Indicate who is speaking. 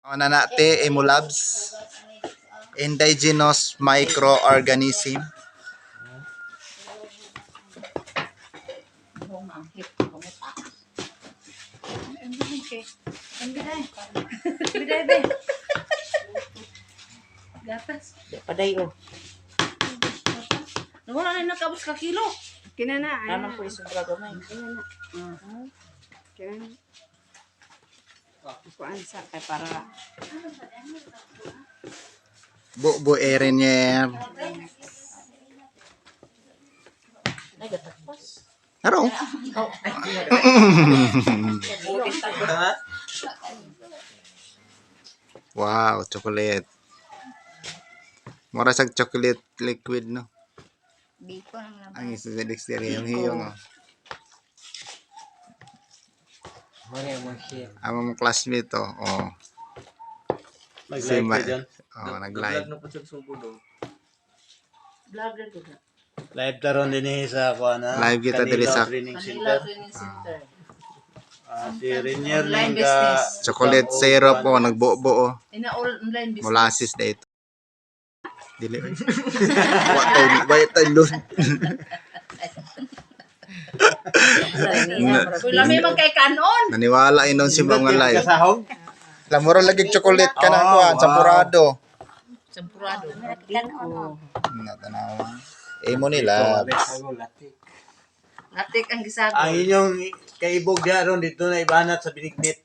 Speaker 1: Ano na te Emulabs, indigenous microorganism.
Speaker 2: Gatas.
Speaker 3: Paday o.
Speaker 2: Wala na nakabos ka kilo.
Speaker 4: Kinana.
Speaker 3: Anong po isang gamay?
Speaker 4: Kinana. Kinana. Kuan sa kay para
Speaker 1: Bu erin niya.
Speaker 3: Ay, gatakpas.
Speaker 1: Araw. Wow, chocolate. Mura sa chocolate liquid no.
Speaker 4: biko ang laban.
Speaker 1: Ang isa sa dexteria yung hiyong. Ang classmate to. Oh.
Speaker 5: Nag-live ka dyan?
Speaker 1: Oh, nag-live.
Speaker 5: na po siya subo do.
Speaker 3: Vlogger ko na.
Speaker 5: Live taron din sa kuana.
Speaker 1: Live kita diri sa
Speaker 5: Training
Speaker 3: Manila
Speaker 5: Center.
Speaker 3: Training Center.
Speaker 5: Si Renier
Speaker 3: Online
Speaker 5: nga
Speaker 3: business.
Speaker 1: chocolate syrup oh, nagbuo oh.
Speaker 3: Ina all online business.
Speaker 1: Molasses dito. Dili. Wa tay lun.
Speaker 3: Wala may man kay kanon.
Speaker 1: Naniwala inon si mga live.
Speaker 5: Kasahog.
Speaker 1: Lamuro lagi chocolate ka na kuan, sampurado.
Speaker 3: Sampurado.
Speaker 4: Kanon.
Speaker 1: Natanawa. Imo nila.
Speaker 3: Natik ang gisado.
Speaker 5: Ang inyong kaibog diaron dito na ibanat sa binignit.